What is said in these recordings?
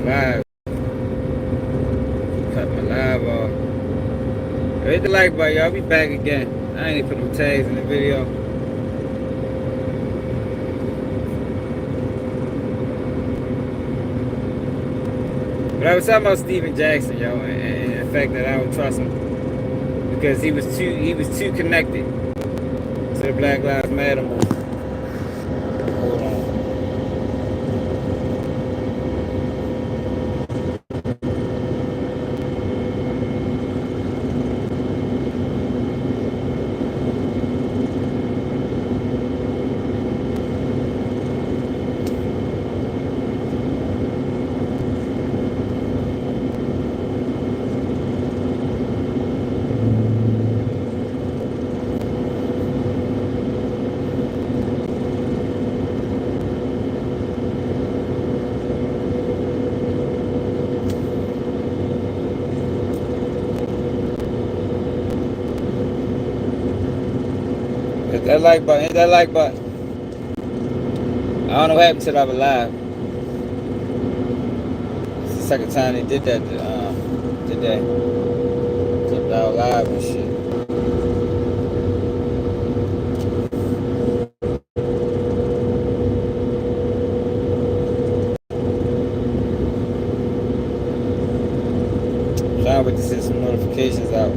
live. Cut my live off. Hit the like button, y'all. Be back again. I ain't even put them tags in the video. But I was talking about Steven Jackson, yo, and the fact that I don't trust him because he was too connected to the Black Lives Matter movement. Hold on. Hit that like button. Hit that like button. I don't know what happened till I was live. It's the second time they did that today. Clipped out live and shit. Trying to send some notifications out.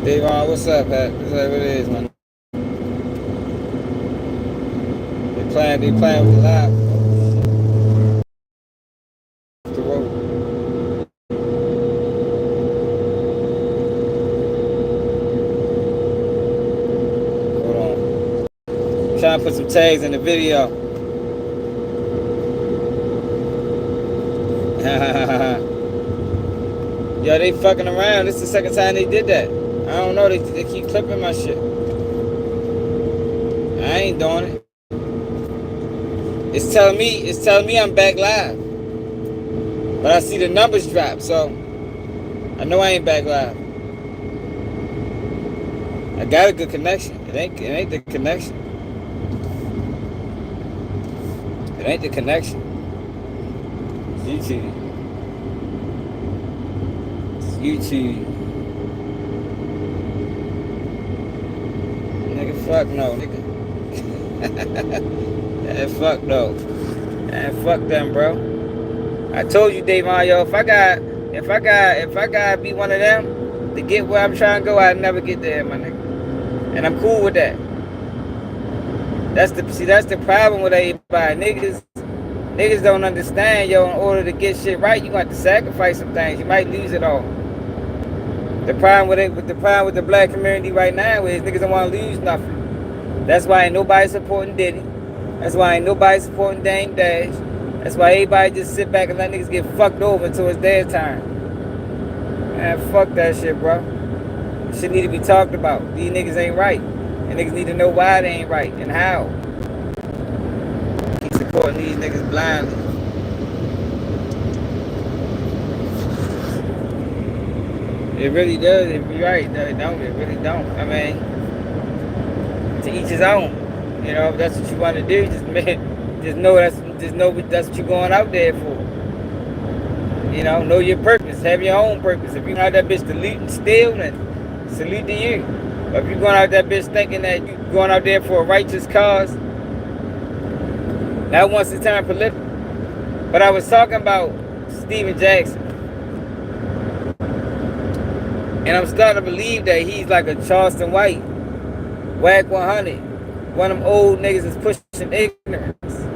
Davon, what's up, Pat? What's up? What it is, man? They playing with the live. The road. Hold on. I'm trying to put some tags in the video. Yo, they fucking around. This is the second time they did that. I don't know. They keep clipping my shit. I ain't doing it. It's telling me I'm back live. But I see the numbers drop, so I know I ain't back live. I got a good connection. It ain't the connection. It ain't the connection. It's YouTube. It's YouTube. Nigga, fuck no, nigga. Fuck no. Fuck them, bro. I told you, Davon, yo, if I got be one of them to get where I'm trying to go, I'd never get there, my nigga. And I'm cool with that. That's the problem with everybody. Niggas don't understand, yo, in order to get shit right, you got to sacrifice some things. You might lose it all. The problem with the black community right now is niggas don't want to lose nothing. That's why ain't nobody supporting Diddy. That's why ain't nobody supporting Dame Dash. That's why everybody just sit back and let niggas get fucked over until it's their time. Man, fuck that shit, bro. Shit need to be talked about. These niggas ain't right. And niggas need to know why they ain't right and how. Keep supporting these niggas blindly. It really does. If you're right, no, it don't. It really don't. I mean, to each his own. You know, if that's what you want to do, just know that's what you're going out there for. You know your purpose. Have your own purpose. If you're out that bitch to loot and steal, then salute to you. But if you're going out that bitch thinking that you're going out there for a righteous cause, that once the time political. But I was talking about Steven Jackson. And I'm starting to believe that he's like a Charleston White, Whack 100. One of them old niggas is pushing ignorance.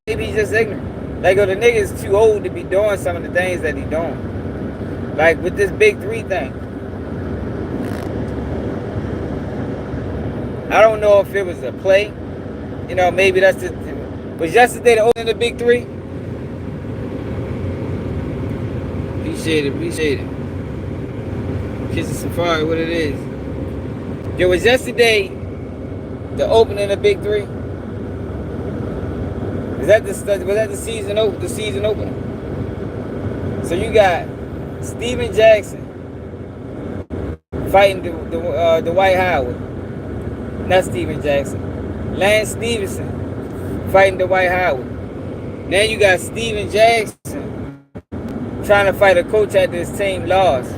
Maybe he's just ignorant. Like, the nigga's too old to be doing some of the things that he doing. Like with this Big 3 thing. I don't know if it was a play. You know, maybe that's just... Was yesterday the opening of the Big 3? Appreciate it. Kiss the Safari, what it is. It was yesterday the opening of Big 3. Was that the season opener? So you got Steven Jackson fighting the White Howard. Not Steven Jackson. Lance Stevenson fighting the White Howard. Now you got Steven Jackson trying to fight a coach after his team lost.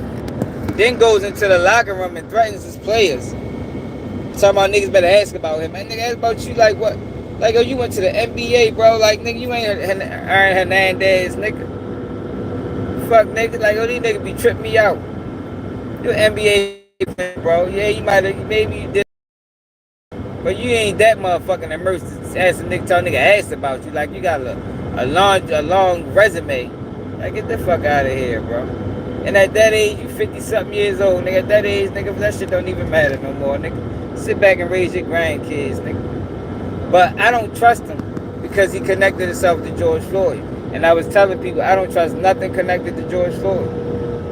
Then goes into the locker room and threatens his players. Talking about niggas better ask about him. Man, nigga, ask about you like what? Like, oh, you went to the NBA, bro. Like, nigga, you ain't Aaron Hernandez, nigga. Fuck, nigga. Like, oh, these niggas be tripping me out. You an NBA player, bro. Yeah, you might have, maybe you did. But you ain't that motherfucking immersed. Ask a nigga, tell a nigga asked about you. Like, you got a long resume. Like, get the fuck out of here, bro. And at that age, you 50-something years old, nigga. At that age, nigga, that shit don't even matter no more, nigga. Sit back and raise your grandkids, nigga. But I don't trust him because he connected himself to George Floyd. And I was telling people, I don't trust nothing connected to George Floyd.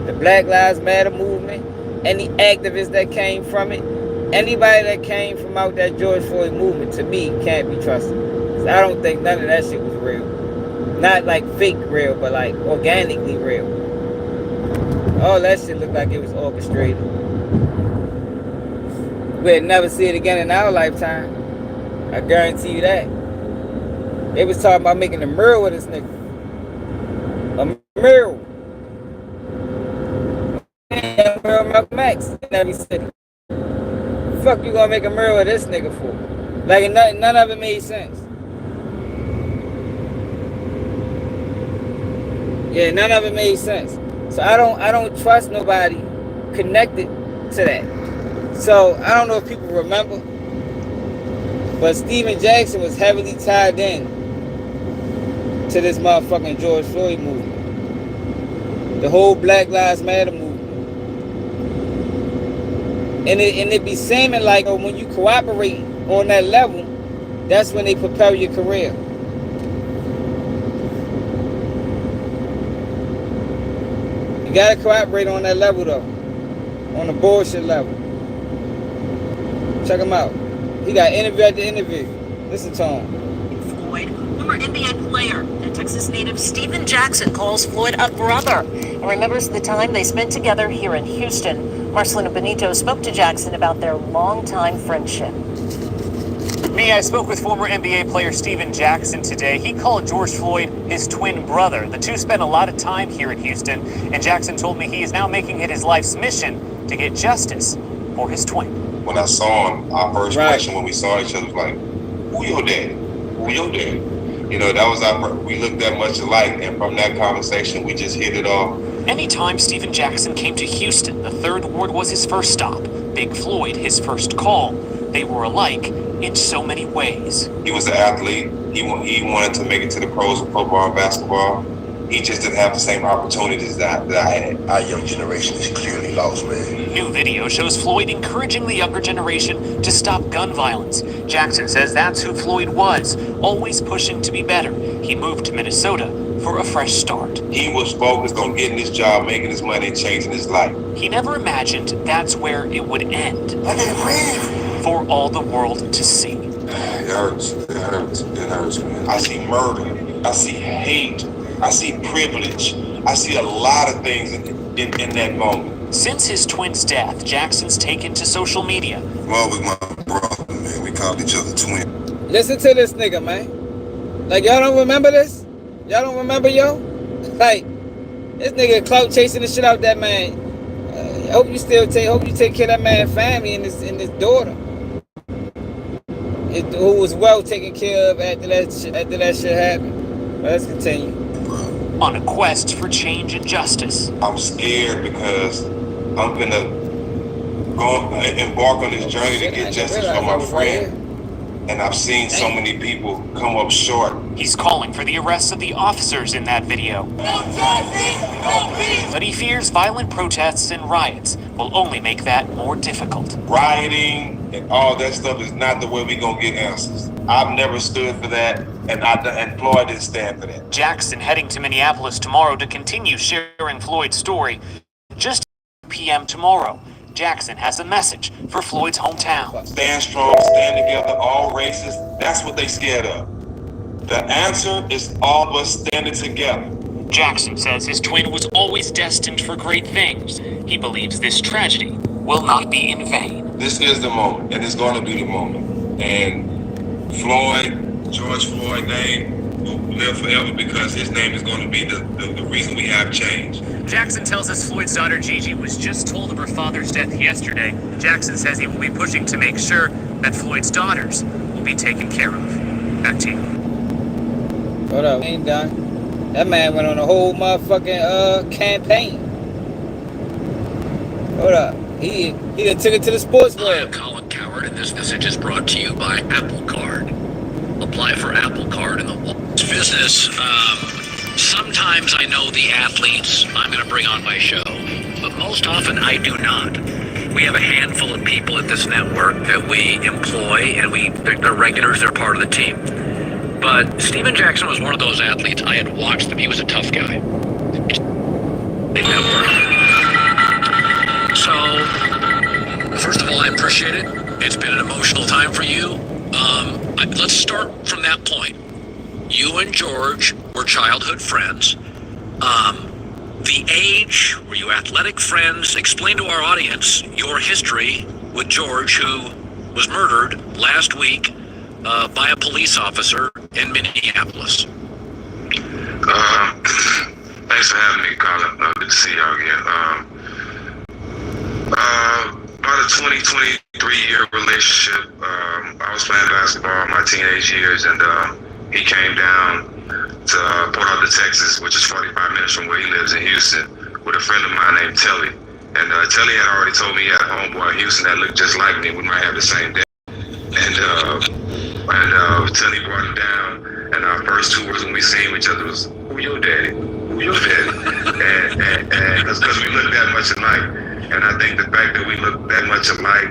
The Black Lives Matter movement, any activists that came from it, anybody that came from out that George Floyd movement, to me, can't be trusted. So I don't think none of that shit was real. Not like fake real, but like organically real. All that shit looked like it was orchestrated. We'll never see it again in our lifetime. I guarantee you that. They was talking about making a mural with this nigga. A mural. A mural Malcolm X in every city. Fuck you gonna make a mural with this nigga for? Like none of it made sense. Yeah, none of it made sense. So I don't trust nobody connected to that. So I don't know if people remember, but Steven Jackson was heavily tied in to this motherfucking George Floyd movement. The whole Black Lives Matter movement. And it be seeming like when you cooperate on that level, that's when they propel your career. You gotta cooperate on that level though. On the bullshit level. Check him out. He got interview after interview. Listen to him. Floyd, former NBA player and Texas native Steven Jackson calls Floyd a brother and remembers the time they spent together here in Houston. Marcelino Benito spoke to Jackson about their longtime friendship. I spoke with former NBA player Steven Jackson today. He called George Floyd his twin brother. The two spent a lot of time here in Houston, and Jackson told me he is now making it his life's mission to get justice for his twin. When I saw him, our first question when we saw each other was like, who your daddy? Who your daddy? You know, that was we looked that much alike, and from that conversation, we just hit it off. Anytime Steven Jackson came to Houston, the Third Ward was his first stop. Big Floyd, his first call. They were alike in so many ways. He was an athlete. He wanted to make it to the pros in football and basketball. He just didn't have the same opportunities that I had. Our young generation is clearly lost, man. New video shows Floyd encouraging the younger generation to stop gun violence. Jackson says that's who Floyd was, always pushing to be better. He moved to Minnesota for a fresh start. He was focused on getting his job, making his money, and changing his life. He never imagined that's where it would end. I can't breathe. For all the world to see. It hurts. It hurts. It hurts, man. I see murder. I see hate. I see privilege. I see a lot of things in that moment. Since his twin's death, Jackson's taken to social media. Well, with my brother, man, we called each other twin. Listen to this nigga, man. Like, y'all don't remember this? Y'all don't remember, yo? Like, this nigga clout chasing the shit out that man. Hope you take care of that man's family and his daughter. Who was well taken care of after that shit happened. But let's continue. On a quest for change and justice. I'm scared because I'm gonna embark on this journey to get justice for my friend. And I've seen so many people come up short. He's calling for the arrest of the officers in that video. But he fears violent protests and riots will only make that more difficult. Rioting and all that stuff is not the way we're gonna get answers. I've never stood for that, and Floyd didn't stand for that. Jackson heading to Minneapolis tomorrow to continue sharing Floyd's story. Just 2 p.m. tomorrow, Jackson has a message for Floyd's hometown. Stand strong, stand together, all races. That's what they scared of. The answer is all of us standing together. Jackson says his twin was always destined for great things. He believes this tragedy will not be in vain. This is the moment, and it's going to be the moment. And George Floyd's name will live forever because his name is going to be the reason we have change. Jackson tells us Floyd's daughter Gigi was just told of her father's death yesterday. Jackson says he will be pushing to make sure that Floyd's daughters will be taken care of. Back to you. Hold up, ain't done. That man went on a whole motherfucking campaign. Hold up. He done took it to the sports world. I am Colin Coward, and this message is brought to you by Apple Card. Apply for Apple Card in the business. Sometimes I know the athletes I'm going to bring on my show, but most often I do not. We have a handful of people at this network that we employ, and they're regulars, they're part of the team. But Steven Jackson was one of those athletes. I had watched him. He was a tough guy. So, first of all, I appreciate it. It's been an emotional time for you. Let's start from that point. You and George were childhood friends. The age, were you athletic friends? Explain to our audience your history with George, who was murdered last week by a police officer in Minneapolis. Thanks for having me, Colin. Good to see y'all again. About a 23-year relationship. I was playing basketball in my teenage years, and he came down to Port Arthur, Texas, which is 45 minutes from where he lives in Houston, with a friend of mine named Telly. And Telly had already told me he had a homeboy in Houston that looked just like me. We might have the same day. And Telly brought him down, and our first two words when we seen each other was, "Who your daddy? Who your daddy?" and because we looked that much alike. And I think the fact that we looked that much alike,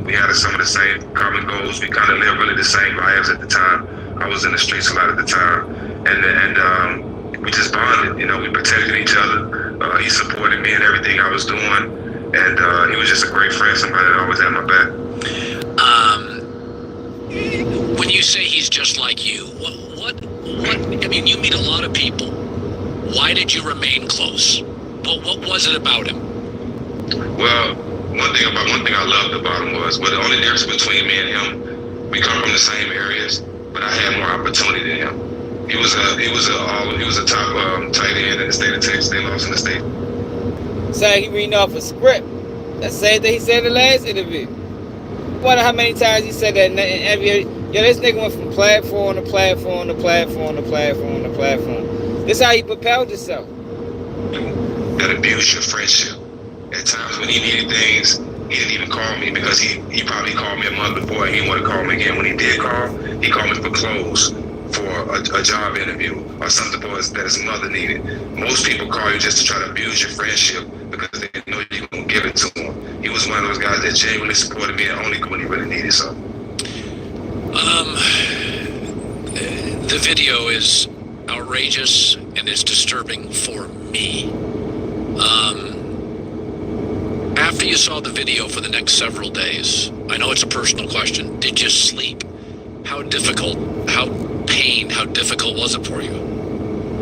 we had some of the same common goals. We kind of lived really the same lives at the time. I was in the streets a lot at the time. And we just bonded, you know, we protected each other. He supported me in everything I was doing. And he was just a great friend, somebody that always had my back. When you say he's just like you, what, I mean, you meet a lot of people. Why did you remain close? What was it about him? Well, one thing I loved about him was, well, the only difference between me and him, we come from the same areas, but I had more opportunity than him. He was a top tight end in the state of Texas. They lost in the state. Saying he reading off a script. That's the same thing he said in the last interview. I wonder how many times he said that in every. Yo, this nigga went from platform to platform to platform to platform to platform. This is how he propelled himself. That abuse your friendship. At times when he needed things, he didn't even call me because he probably called me a month before and he didn't want to call me again. When he did call, he called me for clothes, for a job interview, or something that his mother needed. Most people call you just to try to abuse your friendship because they know you're going to give it to them. He was one of those guys that genuinely supported me and only when he really needed something. The video is outrageous and it's disturbing for me. After you saw the video for the next several days, I know it's a personal question, did you sleep? How difficult was it for you?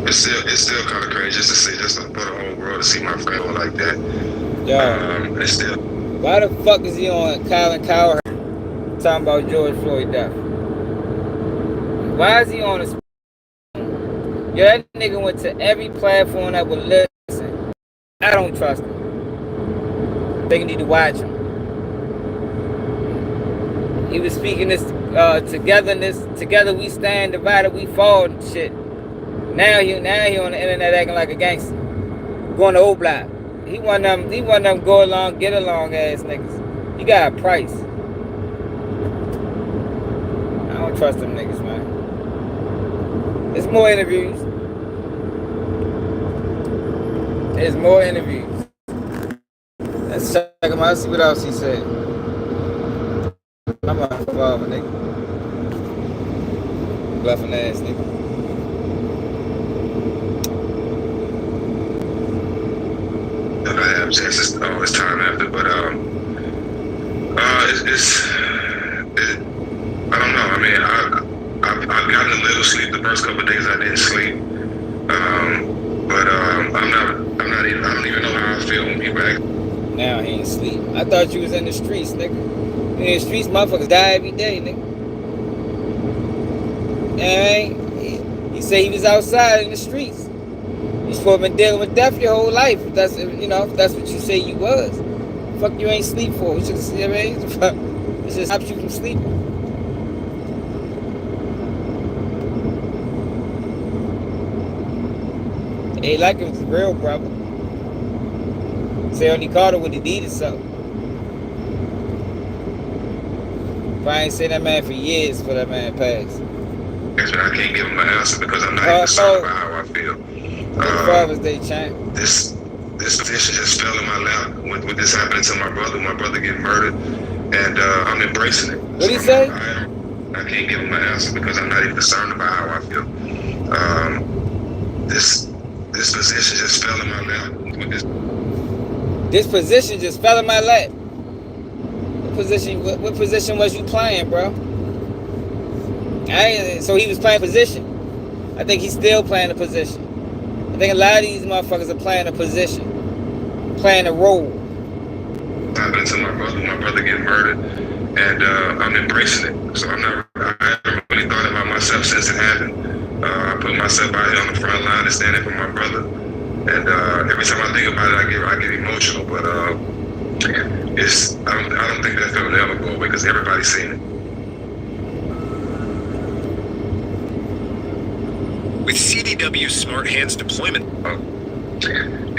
It's still kind of crazy just for the whole world to see my friend like that. Yo, it's still. why the fuck is he on Colin Coward talking about George Floyd death? Why is he on his? Yo, that nigga went to every platform that would listen. I don't trust him. They need to watch him. He was speaking this togetherness. Together we stand, divided we fall and shit. Now he on the internet acting like a gangster, going to old block. He one of them go along, get along ass niggas. He got a price. I don't trust them niggas, man. There's more interviews. Let's check him out, see what else he said. I'm a father, nigga. Bluffing ass nigga. And I have chances all this time after, but I don't know. I mean, I've gotten a little sleep the first couple of days. I didn't sleep, but I don't even know how I feel when we back. Now he ain't asleep. I thought you was in the streets, nigga. In the streets, motherfuckers die every day, nigga. And he said he was outside in the streets. You supposed to been dealing with death your whole life. If that's, you know, if that's what you say you was. Fuck you ain't sleep for. It just, you know what I mean? It just stops you from sleeping. Ain't like it was real, brother. Say only called her when he needed something. If I ain't seen that man for years before that man passed. I can't give him an answer because I'm not even concerned about how I feel. Father's Day, Cant. This position just fell in my lap with this happening to my brother getting murdered, and I'm embracing it. What did he say? I can't give him an answer because I'm not even concerned about how I feel. This position just fell in my lap. This position just fell in my lap. What position was you playing, bro? So he was playing position. I think he's still playing a position. I think a lot of these motherfuckers are playing a position, playing a role. Happening to my brother getting murdered, and I'm embracing it. So I haven't really thought about myself since it happened. I put myself out here on the front line and standing for my brother. And every time I think about it, I get emotional. But I don't think that feeling will ever go away because everybody's seen it. With CDW Smart Hands deployment, I don't think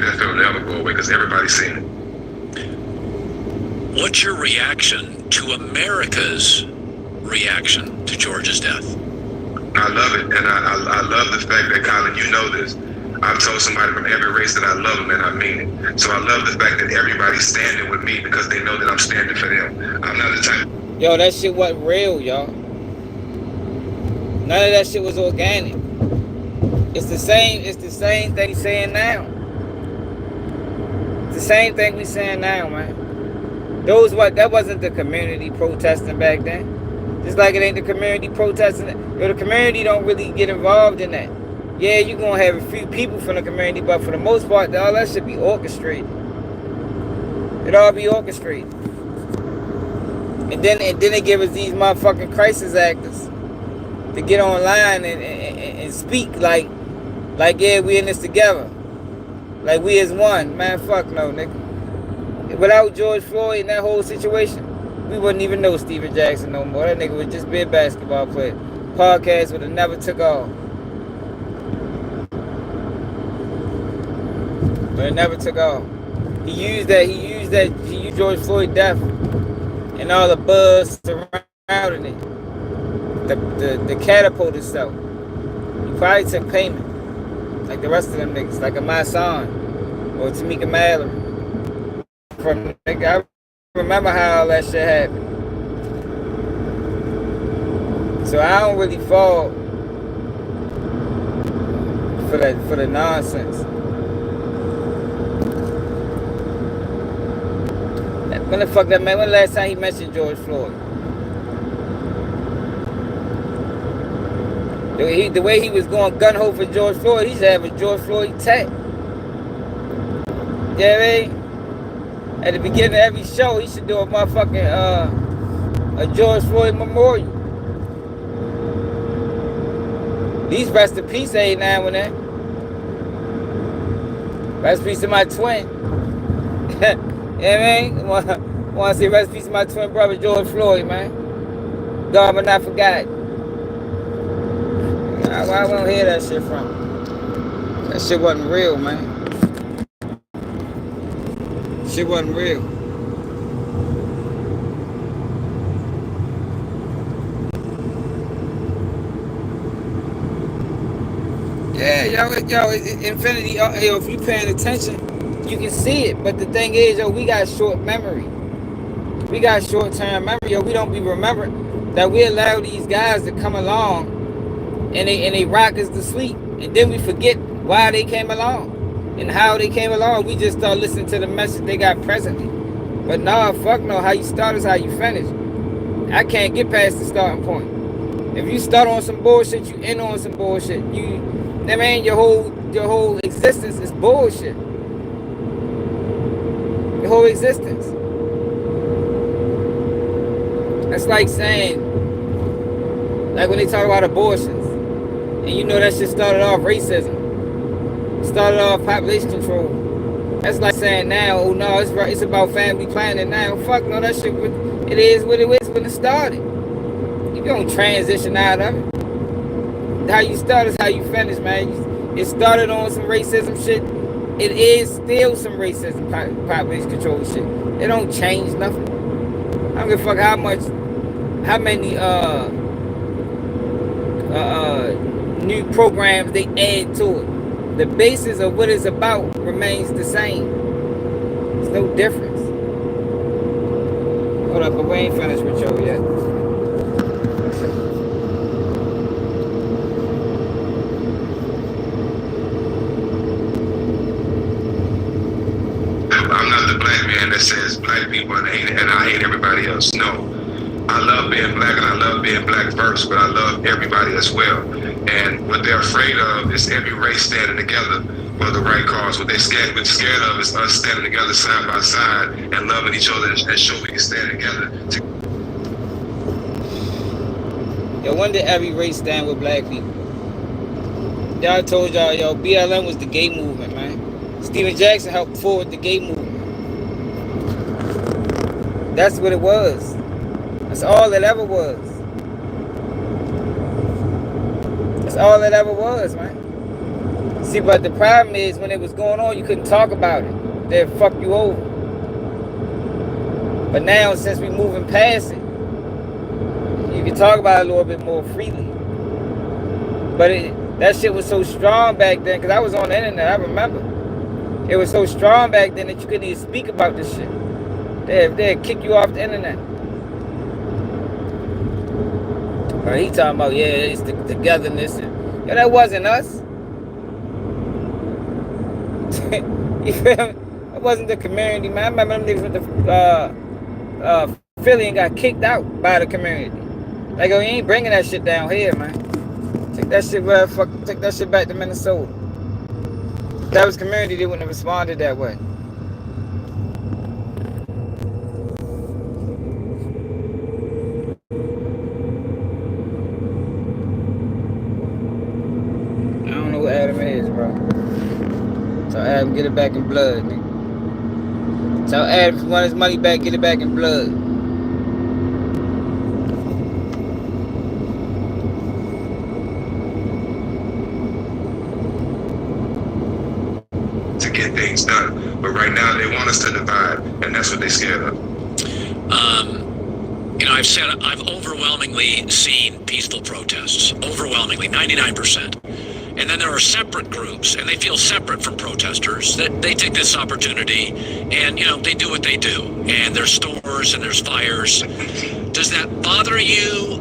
that feeling will ever go away because everybody's seen it. what's your reaction to America's reaction to George's death? I love it, and I love the fact that, Colin, you know this. I've told somebody from every race that I love them, and I mean it. So I love the fact that everybody's standing with me because they know that I'm standing for them. I'm not the type. Yo, that shit wasn't real, y'all. None of that shit was organic. It's the same thing he's saying now. It's the same thing we saying now, man. That wasn't the community protesting back then. Just like it ain't the community protesting. Yo, the community don't really get involved in that. Yeah, you're gonna have a few people from the community, but for the most part, all that should be orchestrated. It all be orchestrated. And then they give us these motherfucking crisis actors to get online and speak like yeah, we in this together. Like we as one. Man, fuck no, nigga. Without George Floyd and that whole situation, we wouldn't even know Steven Jackson no more. That nigga would just be a basketball player. Podcast would have never took off. But it never took off. He used George Floyd death and all the buzz surrounding it. The catapult itself. He probably took payment. Like the rest of them niggas. Like a my son. Or Tamika Mallory. From nigga, I remember how all that shit happened. So I don't really fall for the nonsense. When the fuck that man? When the last time he mentioned George Floyd? The way he was going gun-ho for George Floyd, he should have a George Floyd tag. You know what I mean? At the beginning of every show, he should do a motherfucking a George Floyd memorial. These rest in peace ain't now and then. Rest in peace to my twin. You know what I mean? Want to say rest in peace to my twin brother George Floyd, man. God, but not forgot. Why I won't hear that shit from? That shit wasn't real, man. Shit wasn't real. Yeah, yo, Infinity, yo, if you paying attention, you can see it. But the thing is, yo, we got short memory. We got short-term memory, yo. We don't be remembering that we allow these guys to come along and they rock us to sleep. And then we forget why they came along and how they came along. We just start listening to the message they got presently. But nah, fuck no. How you start is how you finish. I can't get past the starting point. If you start on some bullshit, you end on some bullshit. I mean, your whole existence is bullshit. whole existence. That's like saying, like when they talk about abortions, and you know that shit started off racism, started off population control. That's like saying now, oh no, it's about family planning now. Fuck no, that shit, it is what it was when it started. You don't transition out of it. How you start is how you finish, man. It started on some racism shit. It is still some racism, population control shit. It don't change nothing. I don't give a fuck how many new programs they add to it. The basis of what it's about remains the same. There's no difference. Hold up, but we ain't finished with Joe yet. I'm not the black man that says black people and I hate everybody else. No. I love being black and I love being black first, but I love everybody as well. And what they're afraid of is every race standing together for the right cause. What they're scared of is us standing together side by side and loving each other and show we can stand together. Yo, when did every race stand with black people? Y'all told y'all, yo, BLM was the gay movement, man. Stephen Jackson helped forward the gay movement. That's what it was. That's all it ever was. That's all it ever was, man. See, but the problem is when it was going on, you couldn't talk about it. They'd fuck you over. But now, since we're moving past it, you can talk about it a little bit more freely. But that shit was so strong back then, because I was on the internet, I remember. It was so strong back then that you couldn't even speak about this shit. They'd kick you off the internet. He talking about, yeah, it's the togetherness. Yeah, that wasn't us. You feel me? That wasn't the community, man. I remember them niggas went to Philly and got kicked out by the community. Like, oh, you ain't bringing that shit down here, man. Take that shit back to Minnesota. If that was community, they wouldn't have responded that way. Adam is, bro. Tell Adam get it back in blood, nigga. Tell Adam if you want his money back, get it back in blood. To get things done. But right now they want us to divide, and that's what they're scared of. I've overwhelmingly seen peaceful protests. Overwhelmingly, 99%. And then there are separate groups, and they feel separate from protesters, that they take this opportunity and, they do what they do. And there's stores and there's fires. Does that bother you?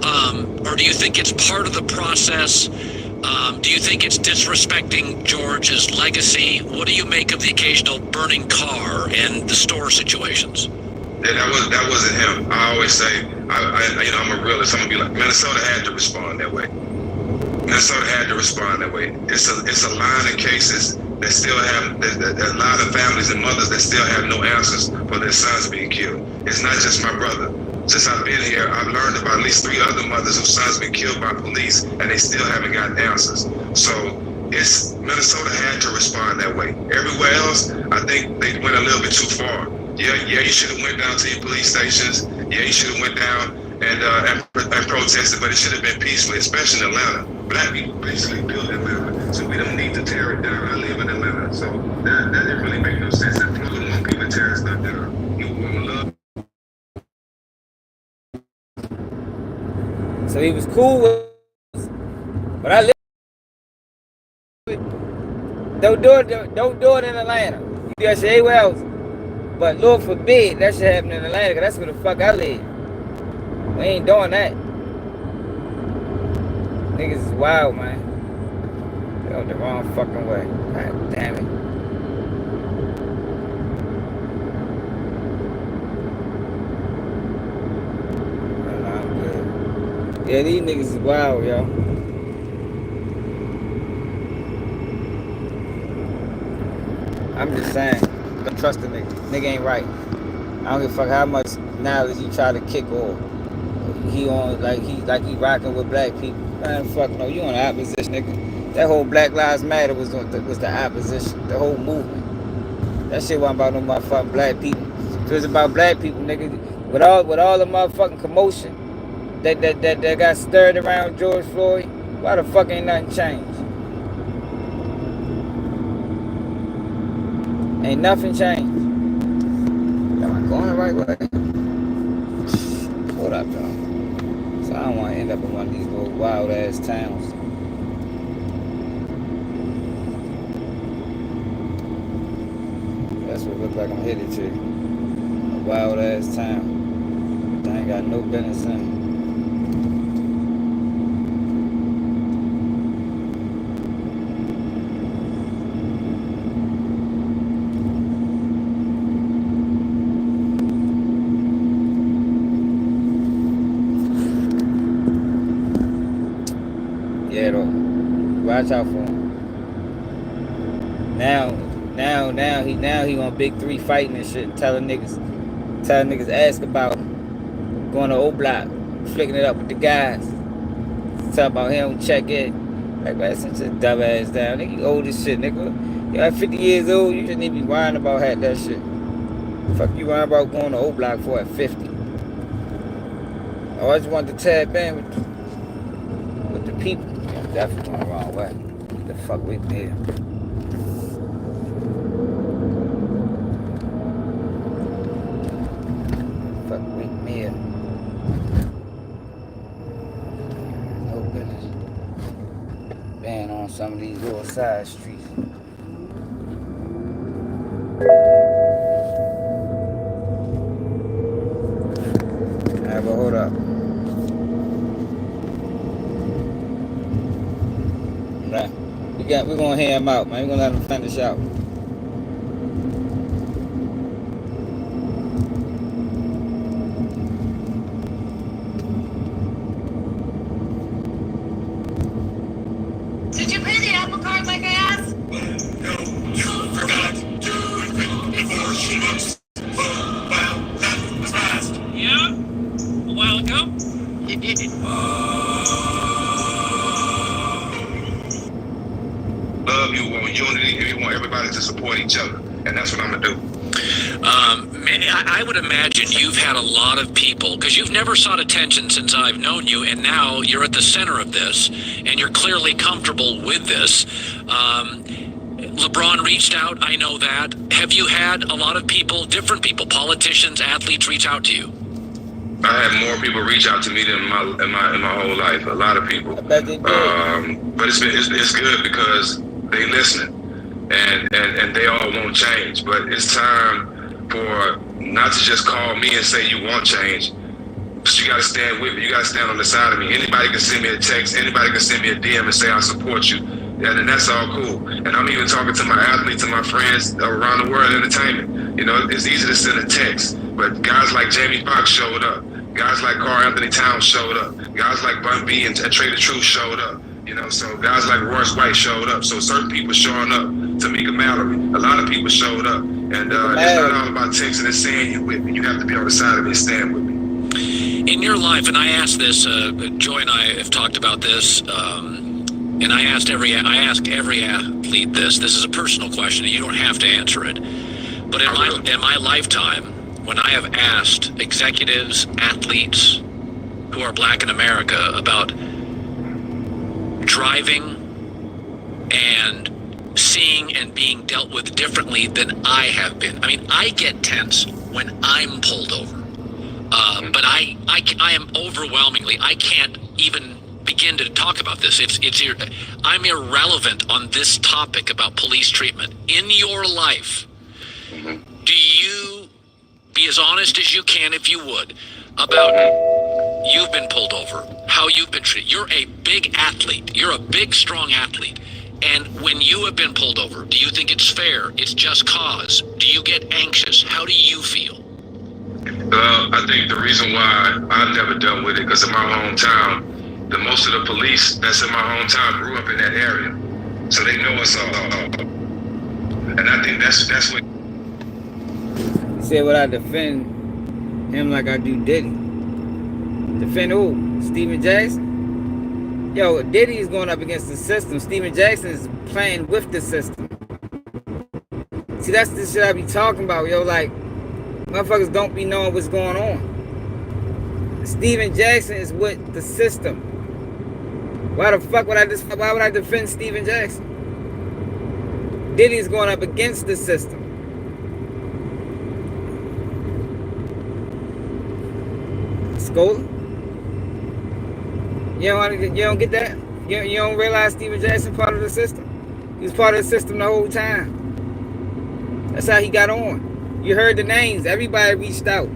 Or do you think it's part of the process? Do you think it's disrespecting George's legacy? What do you make of the occasional burning car and the store situations? Yeah, that wasn't him. I always say, I'm a realist. I'm gonna be like, Minnesota had to respond that way. Minnesota had to respond that way. It's a line of cases that still have a lot of families and mothers that still have no answers for their sons being killed. It's not just my brother. Since I've been here, I've learned about at least 3 other mothers whose sons been killed by police, and they still haven't gotten answers. So Minnesota had to respond that way. Everywhere else, I think they went a little bit too far. Yeah, you should have went down to your police stations. Yeah, you should have went down and protested, but it should have been peacefully, especially in Atlanta. Black people basically built Atlanta, so we don't need to tear it down. I live in Atlanta, so that didn't really make no sense. If you don't want people tearing stuff down, you want love. So he was cool with us, but I live. Don't do it in Atlanta. You do that shit anywhere else. But Lord forbid that shit happen in Atlanta, because that's where the fuck I live. We ain't doing that. Niggas is wild, man. They're the wrong fucking way. God damn it. I'm good. Yeah, these niggas is wild, yo. I'm just saying. trust the nigga. Nigga ain't right. I don't give a fuck how much knowledge you try to kick off. He on like he rocking with black people. Man, fuck no, you on the opposition, nigga. That whole Black Lives Matter was the opposition. The whole movement. That shit wasn't about no motherfucking black people. It was about black people, nigga. With all the motherfucking commotion that got stirred around George Floyd, why the fuck ain't nothing changed? Ain't nothing changed. Am I going the right way? Hold up, y'all. So I don't want to end up in one of these little wild ass towns. That's what it looks like I'm headed to. A wild ass town. I ain't got no business in. Yeah, though. Watch out for him. Now he on Big 3 fighting and shit, telling niggas ask about going to O Block, flicking it up with the guys. Talking about him check in. Like, man, sit your dumb ass down. Nigga, you old as shit, nigga. You're 50 years old, you shouldn't even be worrying about that shit. Fuck you worrying about going to O Block for at 50. I just wanted to tap in with the people. I'm definitely going the wrong way. What the fuck we here? Fuck we here. No business. Been on some of these little side streets. Alright, but hold up. Right. We're gonna hear him out, man. We're gonna let him finish out. Did you pay the Apple Card like I asked? No, you forgot to repeat before she looks. Well, that was fast. Yeah? A while ago? Love, you want unity, and you want everybody to support each other. And that's what I'm going to do. I would imagine you've had a lot of people, because you've never sought attention since I've known you, and now you're at the center of this, and you're clearly comfortable with this. LeBron reached out, I know that. Have you had a lot of people, different people, politicians, athletes reach out to you? I had more people reach out to me than in my whole life. A lot of people. I bet they did. But it's good because they listening, and they all want change. But it's time for not to just call me and say you want change. But you got to stand with me. You got to stand on the side of me. Anybody can send me a text. Anybody can send me a DM and say I support you. And that's all cool. And I'm even talking to my athletes and my friends around the world entertainment. You know, it's easy to send a text, but guys like Jamie Foxx showed up. Guys like Karl Anthony Towns showed up. Guys like Bun B and Trey the Truth showed up. You know, so guys like Royce White showed up. So certain people showing up. Tamika Mallory, a lot of people showed up. And it's not all about texting and saying you with me. You have to be on the side of me and stand with me. In your life, and I asked this, Joy and I have talked about this, and I ask every athlete this. This is a personal question, and you don't have to answer it. But in my lifetime, when I have asked executives, athletes who are black in America about driving and seeing and being dealt with differently than I have been. I mean, I get tense when I'm pulled over. But I am overwhelmingly, I can't even begin to talk about this. I'm irrelevant on this topic about police treatment. In your life, do you be as honest as you can, if you would, about you've been pulled over, how you've been treated? You're a big athlete. You're a big, strong athlete. And when you have been pulled over, do you think it's fair? It's just cause? Do you get anxious? How do you feel? I think the reason why I've never dealt with it, because in my hometown, most of the police that's in my hometown grew up in that area. So they know us all. And I think that's what Said, would I defend him like I do Diddy? Defend who? Steven Jackson? Yo, Diddy is going up against the system. Steven Jackson is playing with the system. See, that's the shit I be talking about, yo. Like, motherfuckers don't be knowing what's going on. Steven Jackson is with the system. Why the fuck would why would I defend Steven Jackson? Diddy's going up against the system. Scholar? You don't get that? You don't realize Steven Jackson part of the system? He was part of the system the whole time. That's how he got on. You heard the names. Everybody reached out.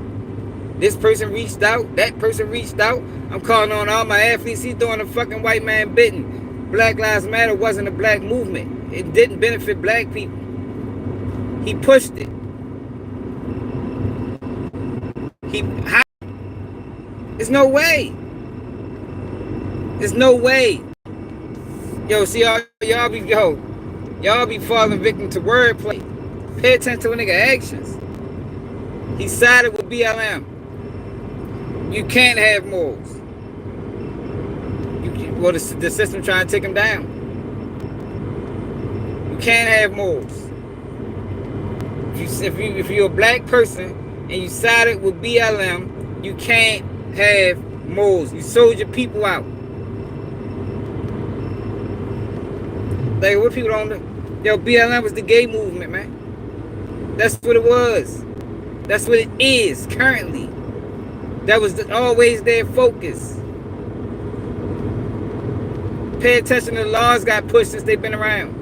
This person reached out. That person reached out. I'm calling on all my athletes. He's doing a fucking white man bitten. Black Lives Matter wasn't a black movement. It didn't benefit black people. He pushed it. There's no way. There's no way. Yo, see y'all be falling victim to wordplay. Pay attention to a nigga actions. He sided with BLM. You can't have morals. Well, the system trying to take him down. You can't have morals. If you're a black person and you sided with BLM, you can't have morals. You sold your people out. Like, what people don't know? Yo, BLM was the gay movement, man. That's what it was. That's what it is currently. That was always their focus. Pay attention to the laws got pushed since they've been around.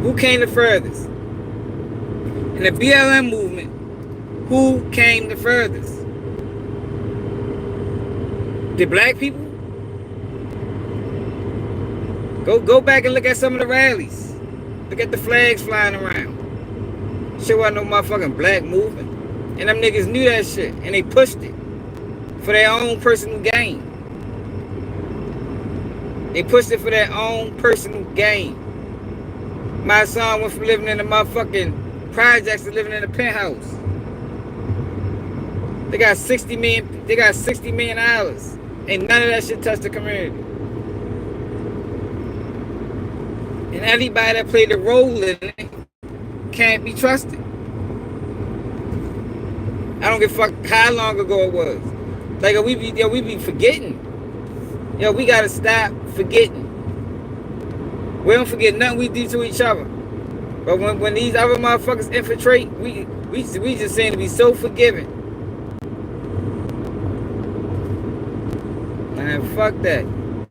Who came the furthest? In the BLM movement, who came the furthest? The black people? Go back and look at some of the rallies. Look at the flags flying around. Shit wasn't no motherfucking black movement. And them niggas knew that shit. And they pushed it. For their own personal gain. They pushed it for their own personal gain. My son went from living in the motherfucking projects to living in a penthouse. They got $60 million. Ain't none of that shit touched the community. And anybody that played a role in it can't be trusted. I don't give a fuck how long ago it was. Like, we be forgetting. Yo, we gotta stop forgetting. We don't forget nothing we do to each other. But when these other motherfuckers infiltrate, we just seem to be so forgiving. Man, fuck that.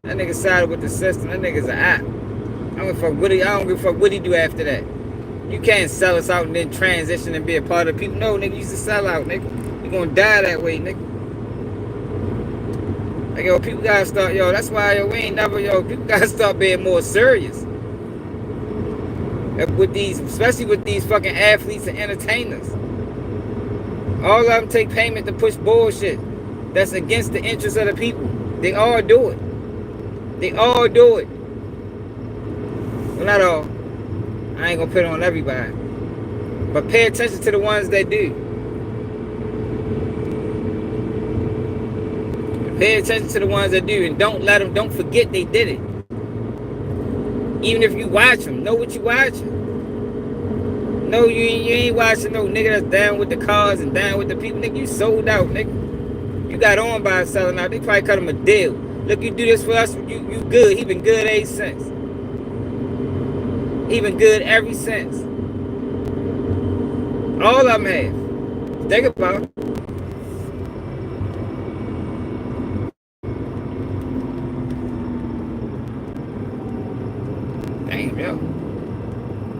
That nigga sided with the system. That nigga's an app. I don't give a fuck what he do after that. You can't sell us out and then transition and be a part of the people. No, nigga, you used to sell out, nigga. You gonna die that way, nigga. Like, yo, people gotta start, yo, that's why, yo, people gotta start being more serious. With these, especially with these fucking athletes and entertainers. All of them take payment to push bullshit that's against the interests of the people. They all do it. They all do it. Well, not all. I ain't gonna put it on everybody. But pay attention to the ones that do. Pay attention to the ones that do. And don't forget they did it. Even if you watch them, know what you watching. No, you ain't watching no nigga that's down with the cars and down with the people. Nigga, you sold out, nigga. You got on by selling out. They probably cut him a deal. Look, you do this for us, you good. He been good ever since. He been good ever since. All of them have. Think about it. Damn, yo.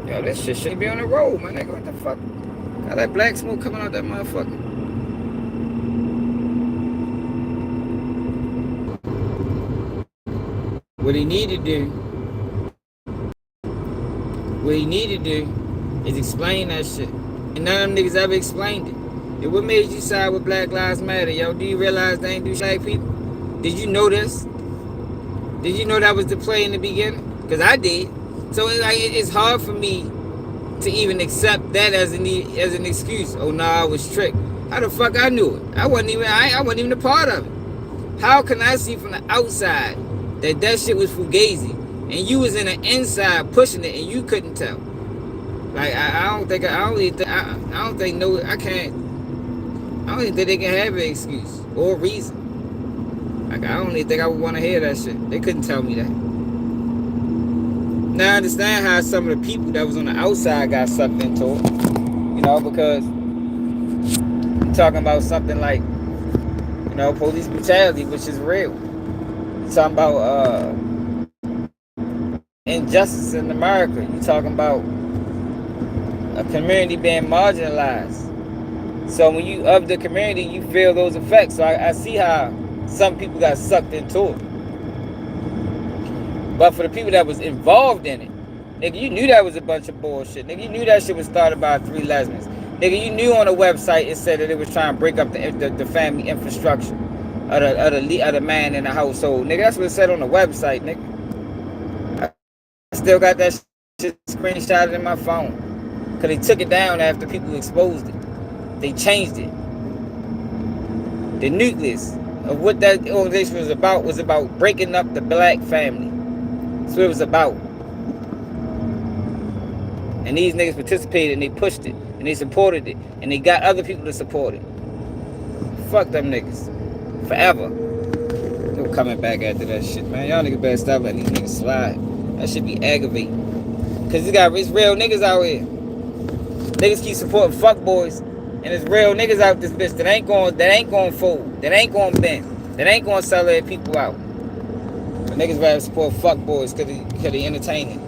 Yo, this shit shouldn't be on the road, my nigga. What the fuck? Got that black smoke coming out that motherfucker. What he need to do is explain that shit. And none of them niggas ever explained it. And what made you side with Black Lives Matter, yo? Do you realize they ain't do black people? Did you know this? Did you know that was the play in the beginning? Because I did. So it's hard for me to even accept that as an excuse. Oh no, I was tricked. How the fuck I knew it? I wasn't even a part of it. How can I see from the outside that shit was fugazi, and you was in the inside pushing it and you couldn't tell? Like I don't think no, I can't. I don't even think they can have an excuse or a reason. Like I don't even think I would want to hear that shit. They couldn't tell me that. Now I understand how some of the people that was on the outside got sucked into it. You know, because you're talking about something like, you know, police brutality, which is real. You're talking about injustice in America. You're talking about a community being marginalized. So when you of the community, you feel those effects. So I see how some people got sucked into it. But for the people that was involved in it, nigga, you knew that was a bunch of bullshit. Nigga, you knew that shit was started by 3 lesbians. Nigga, you knew on the website it said that it was trying to break up the family infrastructure of the man in the household. Nigga, that's what it said on the website, nigga. I still got that shit screenshotted in my phone. Because they took it down after people exposed it. They changed it. The nucleus of what that organization was about breaking up the black family. That's what it was about. And these niggas participated and they pushed it and they supported it and they got other people to support it. Fuck them niggas. Forever. No coming back after that shit, man. Y'all niggas better stop letting these niggas slide. That shit be aggravating. Cause it's real niggas out here. Niggas keep supporting fuck boys. And it's real niggas out this bitch that ain't going fold, that ain't going bend, that ain't going sell their people out. But niggas rather support fuck boys cause they entertaining.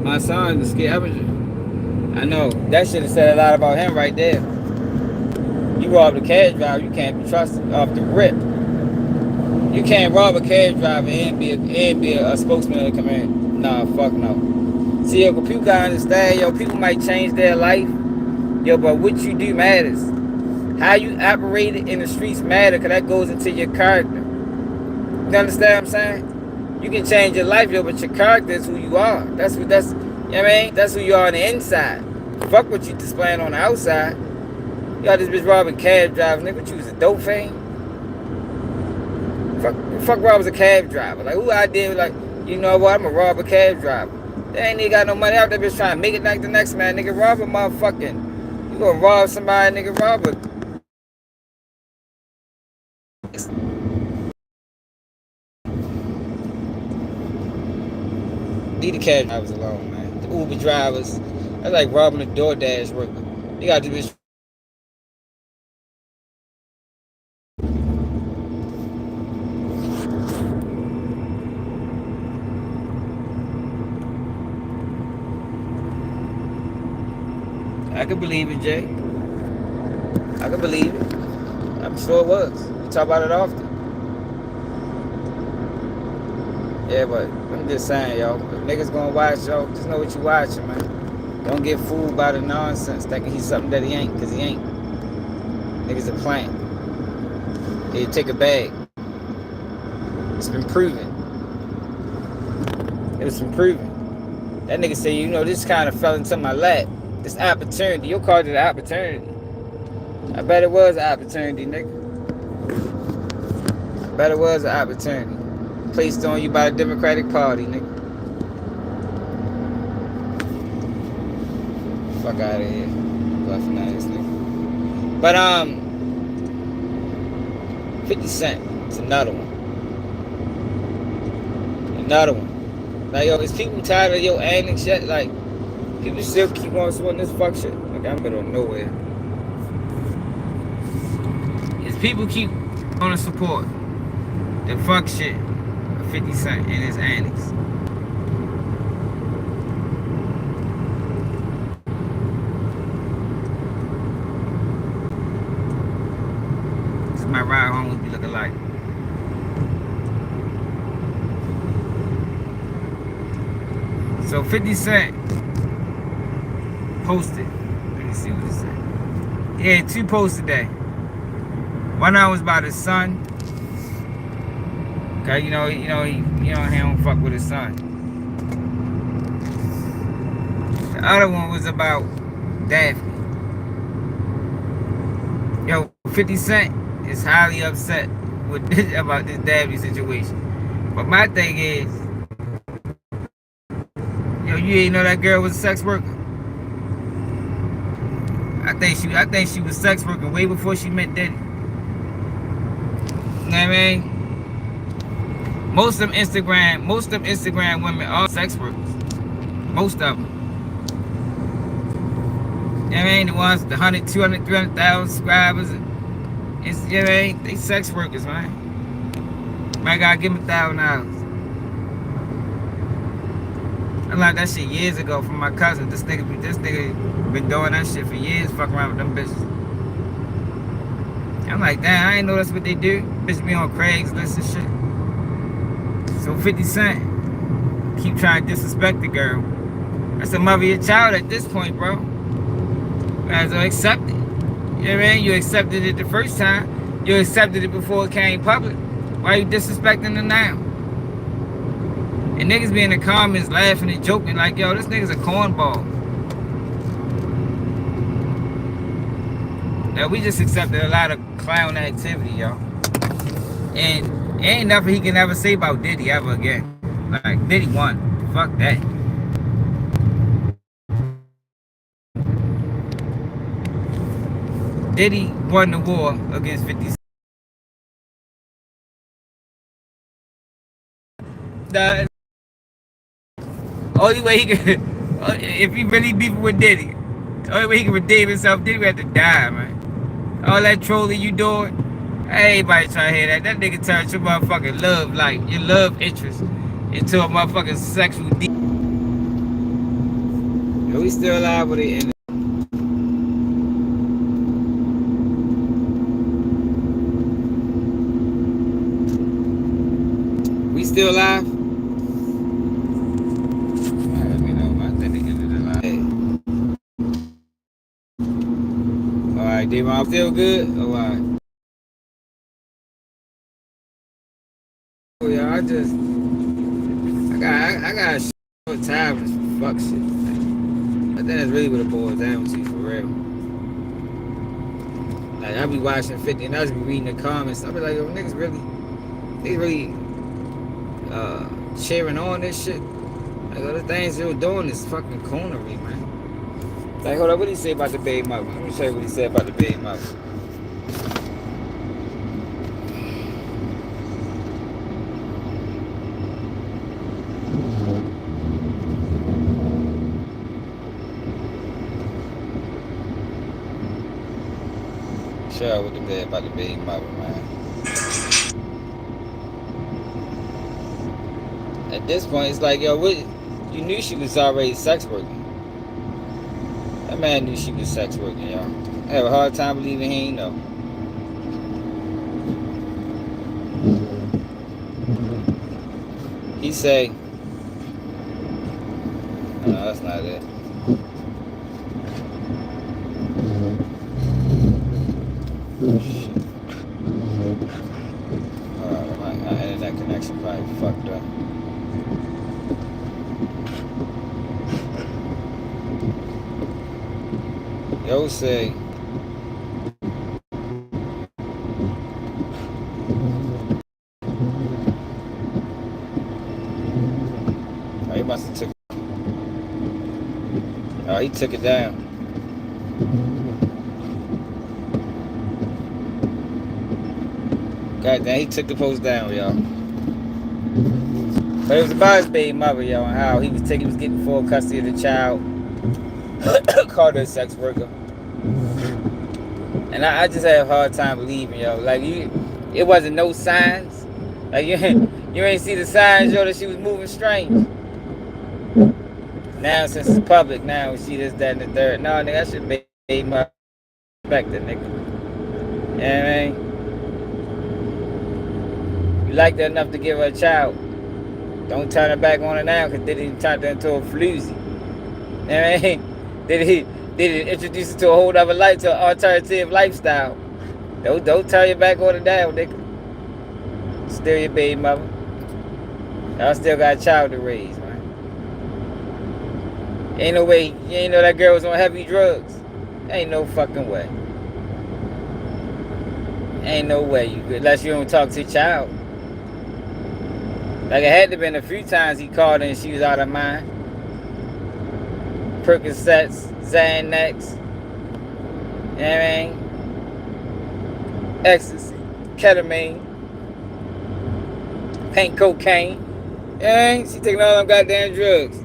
My son is scared. I know. That should have said a lot about him right there. You robbed a cab driver, you can't be trusted off the rip. You can't rob a cab driver and be a spokesman of the community. Nah, fuck no. See, yo, people gotta understand, yo, people might change their life, yo, but what you do matters. How you operate in the streets matter, because that goes into your character. You understand what I'm saying? You can change your life, yo, but your character is who you are. You know what I mean? That's who you are on the inside. Fuck what you displaying on the outside. Y'all this bitch robbing cab drivers. Nigga, what you was a dope fiend? Fuck robbers a cab driver. Like, who idea, like, you know what, I'm gonna rob a cab driver. They ain't even got no money out there, bitch trying to make it like the next man. Nigga, rob a motherfucking. You gonna rob somebody, nigga, rob a. Leave the cab drivers alone, man. The Uber drivers, that's like robbing a DoorDash worker. You got this bitch. I can believe it, Jay. I can believe it. I'm sure it was. We talk about it often. Yeah, but I'm just saying, yo, if niggas gonna watch, yo, just know what you watching, man. Don't get fooled by the nonsense, thinking he's something that he ain't, because he ain't. Niggas are playing. They take a bag. It's been proven. It's been proven. That nigga say, you know, this kind of fell into my lap. This opportunity. You'll call it an opportunity. I bet it was an opportunity, nigga. I bet it was an opportunity. Placed on you by the Democratic Party, nigga. Fuck out of here. Bluffing ass nigga. But 50 Cent. It's another one. Another one. Like, yo, is people tired of your acting shit? Like, people still keep on supporting this fuck shit. Like, I'm middle of nowhere. Is people keep on to support the fuck shit of 50 Cent and his antics. This is my ride home would be looking like. So 50 Cent posted. Let me see what it said. He had 2 posts today. One of them was about his son. Okay, he don't fuck with his son. The other one was about Daphne. Yo, 50 Cent is highly upset with about this Daphne situation. But my thing is, yo, you ain't know that girl was a sex worker. I think she was sex working way before she met Diddy. You know what I mean? Most of them Instagram women are sex workers. Most of them. You know what I mean? The ones, the 100, 200, 300,000 subscribers. It's, you know what I mean? They sex workers, man. Man, gotta give them $1,000. I learned that shit years ago from my cousin. This nigga been doing that shit for years, fucking around with them bitches. I'm like, damn, I ain't know that's what they do. Bitch be on Craigslist and shit. So 50 Cent keep trying to disrespect the girl. That's the mother of your child at this point, bro. Might as well accept it. You know what I mean? You accepted it the first time. You accepted it before it came public. Why are you disrespecting her now? And niggas be in the comments laughing and joking like, yo, this nigga's a cornball. Now, we just accepted a lot of clown activity, y'all. And ain't nothing he can ever say about Diddy ever again. Like, Diddy won. Fuck that. Diddy won the war against 50 Cent. The only way he could, if he really beefing with Diddy, the only way he can redeem himself, Diddy would have to die, man. All that trolling you doing, everybody try to hear that. That nigga turned your motherfucking love life, your love interest, into a motherfucking sexual deep. Yo, we still alive with it. We still alive? Let me know, man. I think they ended it alive. Alright, D-Mom, feel good? Alright. Oh, yeah, I got a short time for fuck shit. I think that's really what it boils down to, for real. Like, I be watching 50 and I just be reading the comments. I be like, yo, niggas really cheering on this shit. Like, all the things they were doing is fucking coonery, man. Like, hold up, what did he say about the baby mother? Let me show you what he said about the baby mother. Show what the bed about the baby mother, man. At this point, it's like, yo, what? You knew she was already sex working. That man knew she was sex working, y'all. I have a hard time believing he ain't know. He say, no, that's not it. My internet connection probably fucked up. Yo say, oh, he must have took it. Oh, he took it down. God damn, he took the post down, y'all. But it was about his baby mother, y'all, and how he was getting full custody of the child. Called her a sex worker. And I just have a hard time believing, yo. Like, it wasn't no signs. Like, you ain't see the signs, yo, that she was moving strange. Now, since it's public, now we see this, that, and the third. No, nigga, that should be my respect, that nigga. You know what I mean? You liked her enough to give her a child. Don't turn it back on it now, because they didn't turn it into a floozy. You know what I mean? They didn't introduce it to a whole other life, to an alternative lifestyle. Don't turn it back on it now, nigga. Still your baby mother. Y'all still got a child to raise, man. Ain't no way, you ain't know that girl was on heavy drugs. Ain't no fucking way. Ain't no way you could, unless you don't talk to your child. Like, it had to been a few times he called her and she was out of mind. Percocets, Xanax, you know what I mean? Ecstasy, ketamine, paint cocaine. You know what I mean? She taking all them goddamn drugs.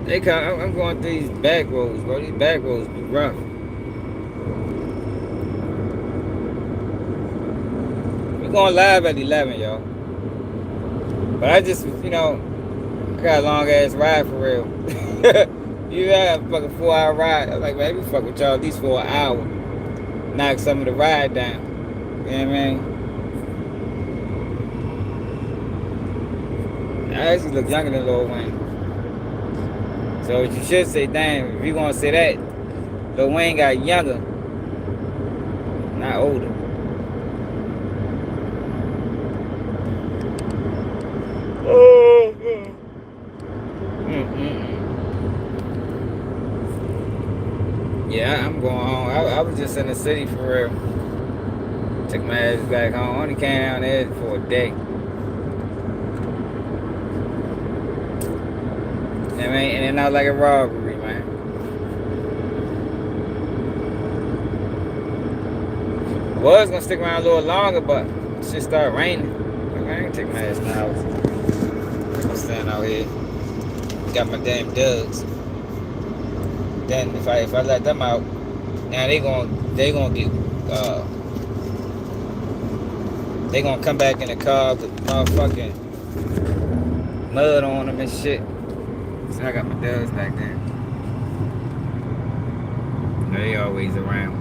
I'm going through these back roads, bro. These back roads be rough. We're going live at 11, y'all. But I just, you know, I got a long ass ride for real. You have a fucking 4-hour ride. I'm like, man, we fuck with y'all at least for an hour. Knock some of the ride down. You know what I mean? I actually look younger than Lil Wayne. So what you should say, damn, if you gonna say that, Lil Wayne got younger, not older. Yeah, I'm going home. I was just in the city for real. Took my ass back home. Only came down there for a day. I mean, and it's not like a robbery, man. I was gonna stick around a little longer, but it shit started raining. Like, I ain't take my ass in the house. I'm standing out here. Got my damn dugs. Then if I let them out, now they gonna get they gonna come back in the car with motherfucking mud on them and shit. So I got my dugs back there. You know, they always around.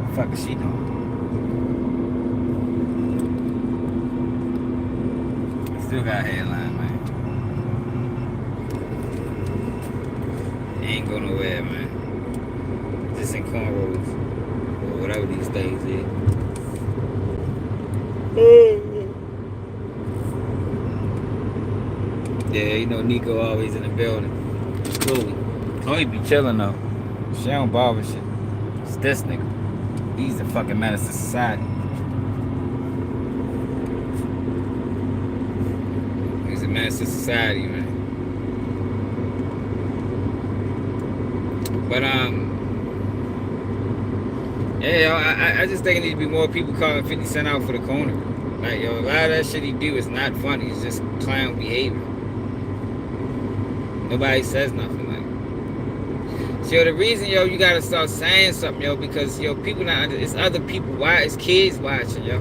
What the fuck is she doing? Still got a headline, man. Ain't go nowhere, man. Just in cornrows. Or whatever these things is. Yeah, you know Nico always in the building. Chloe be chilling though. She don't bother shit. It's this nigga. He's the fucking menace to society. He's a menace to society, man. But yeah, yo, I just think it need to be more people calling 50 Cent out for the corner. Like, yo, a lot of that shit he do is not funny. It's just clown behavior. Nobody says nothing. Like, so the reason, yo, you gotta start saying something, yo, because, yo, people not, it's other people. Why? It's kids watching, yo.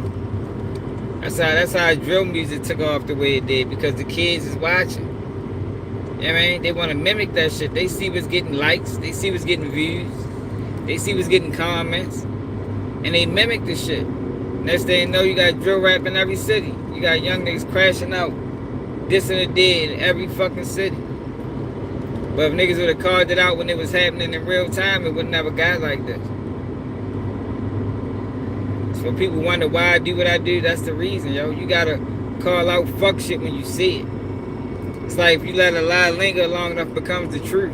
That's how drill music took off the way it did, because the kids is watching. You know what I mean? They want to mimic that shit. They see what's getting likes. They see what's getting views. They see what's getting comments. And they mimic the shit. Next thing you know, you got drill rap in every city. You got young niggas crashing out, dissing the dead in every fucking city. But if niggas would have called it out when it was happening in real time, it would never got like this. So people wonder why I do what I do. That's the reason, yo. You gotta call out fuck shit when you see it. It's like if you let a lie linger long enough, it becomes the truth.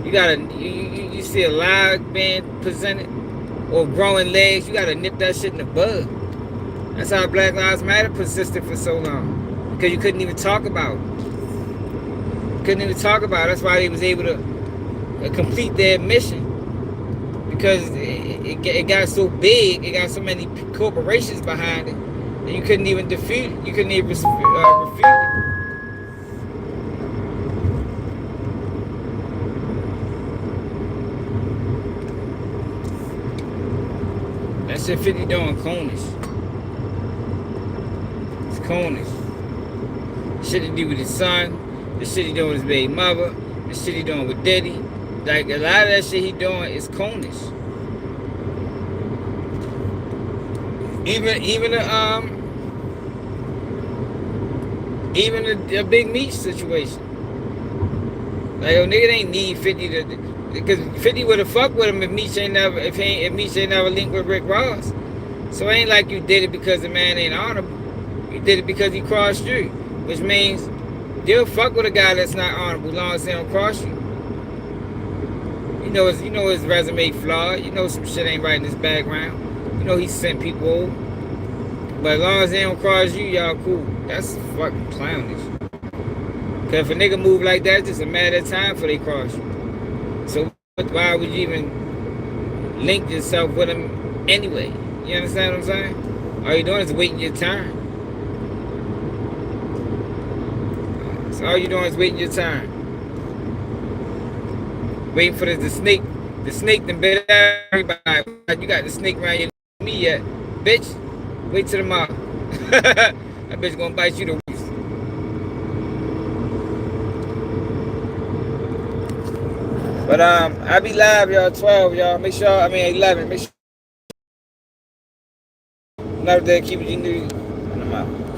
You gotta, you see a lie being presented or growing legs, you gotta nip that shit in the bud. That's how Black Lives Matter persisted for so long, because you couldn't even talk about it. Couldn't even talk about it. That's why they was able to complete their mission, because it got so big, it got so many corporations behind it, that you couldn't even defeat it. You couldn't even refute it. That shit 50 doing clownish. It's clownish. Shit he do with his son, the shit he doing with his baby mother, the shit he doing with Diddy. Like, a lot of that shit he doing is clownish. Even Even a big meat situation. Like, yo, nigga ain't need 50 to, because 50 would have fucked with him if Meech ain't never, if Meech ain't never linked with Rick Ross. So it ain't like you did it because the man ain't honorable. You did it because he crossed you, which means you'll fuck with a guy that's not honorable as long as they don't cross you. You know his resume flawed. You know some shit ain't right in his background. You know he sent people over. But as long as they don't cross you, y'all cool. That's fucking clownish. Cause if a nigga move like that, it's just a matter of time before they cross you. So why would you even link yourself with him anyway? You understand what I'm saying? All you're doing is waiting your turn. So all you're doing is waiting your turn. Waiting for the snake to bit everybody. You got the snake around your me yet. Bitch, wait till tomorrow. That bitch gonna bite you the worst. But I be live, y'all, 12, y'all. Make sure, 11. Make sure. Another day, keep it you new. I'm out.